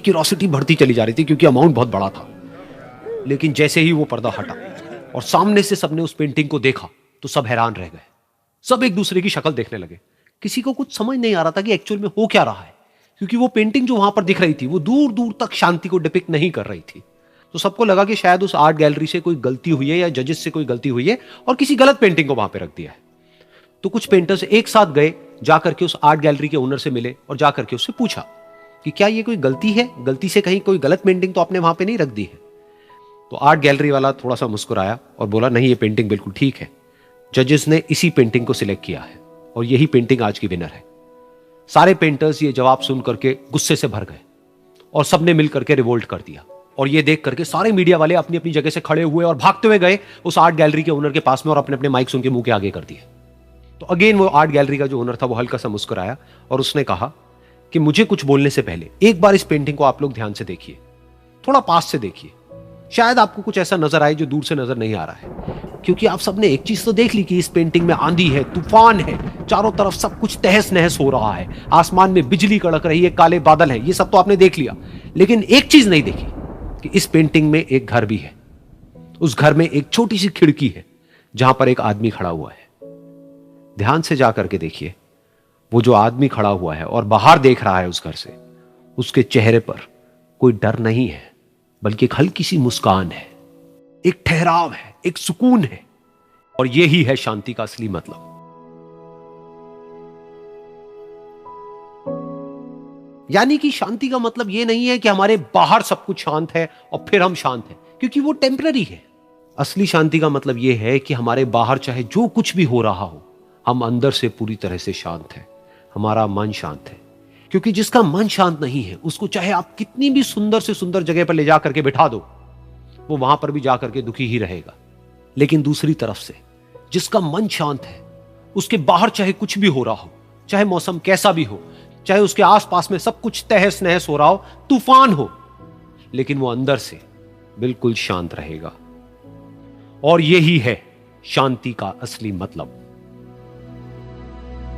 Curiosity बढ़ती चली जा रही थी क्योंकि अमाउंट बहुत बड़ा था। लेकिन जैसे ही वो पर्दा हटा और सामने से सबने उस पेंटिंग को देखा तो सब हैरान रह गए। सब एक दूसरे की शक्ल देखने लगे। किसी को कुछ समझ नहीं आ रहा था कि एक्चुअल में हो क्या रहा है, क्योंकि वो पेंटिंग जो वहां पर दिख रही थी वो दूर दूर तक शांति को डिपिक्ट नहीं कर रही थी। तो सबको लगा कि शायद उस आर्ट गैलरी से कोई गलती हुई है या जजेस से कोई गलती हुई है और किसी गलत पेंटिंग को वहां पर रख दिया है। तो कुछ पेंटर्स एक साथ गए, जाकर के उस आर्ट गैलरी के ओनर से मिले और जाकर के उससे पूछा कि क्या ये कोई गलती है, गलती से कहीं कोई गलत पेंटिंग तो आपने वहां पे नहीं रख दी है। तो आर्ट गैलरी वाला थोड़ा सा मुस्कुराया और बोला नहीं, ये पेंटिंग बिल्कुल ठीक है। जजेस ने इसी पेंटिंग को सिलेक्ट किया है और यही पेंटिंग आज की विनर है। सारे पेंटर्स ये जवाब सुन करके गुस्से से भर गए और सबने मिल करके रिवोल्ट कर दिया। और ये देख करके सारे मीडिया वाले अपनी अपनी जगह से खड़े हुए और भागते हुए गए उस आर्ट गैलरी के ओनर के पास में और अपने अपने माइक्स उनके मुंह के आगे कर दिए। तो अगेन वो आर्ट गैलरी का जो ओनर था वो हल्का सा मुस्कुराया और उसने कहा कि मुझे कुछ बोलने से पहले एक बार इस पेंटिंग को आप लोग ध्यान से देखिए, थोड़ा पास से देखिए, शायद आपको कुछ ऐसा नजर आए जो दूर से नजर नहीं आ रहा है। क्योंकि आप सबने एक चीज तो देख ली कि इस पेंटिंग में आंधी है, तूफान है, चारों तरफ सब कुछ तहस नहस हो रहा है, आसमान में बिजली कड़क रही है, काले बादल हैं, ये सब तो आपने देख लिया। लेकिन एक चीज नहीं देखी कि इस पेंटिंग में एक घर भी है। उस घर में एक छोटी सी खिड़की है जहां पर एक आदमी खड़ा हुआ है। ध्यान से जाकर के देखिए, वो जो आदमी खड़ा हुआ है और बाहर देख रहा है उस घर से, उसके चेहरे पर कोई डर नहीं है, बल्कि एक हल्की सी मुस्कान है, एक ठहराव है, एक सुकून है। और यही है शांति का असली मतलब। यानी कि शांति का मतलब यह नहीं है कि हमारे बाहर सब कुछ शांत है और फिर हम शांत हैं, क्योंकि वो टेम्पररी है। असली शांति का मतलब यह है कि हमारे बाहर चाहे जो कुछ भी हो रहा हो, हम अंदर से पूरी तरह से शांत हैं, हमारा मन शांत है। क्योंकि जिसका मन शांत नहीं है, उसको चाहे आप कितनी भी सुंदर से सुंदर जगह पर ले जाकर के बिठा दो, वो वहां पर भी जाकर के दुखी ही रहेगा। लेकिन दूसरी तरफ से जिसका मन शांत है, उसके बाहर चाहे कुछ भी हो रहा हो, चाहे मौसम कैसा भी हो, चाहे उसके आसपास में सब कुछ तहस नहस हो रहा हो, तूफान हो, लेकिन वो अंदर से बिल्कुल शांत रहेगा। और यही है शांति का असली मतलब।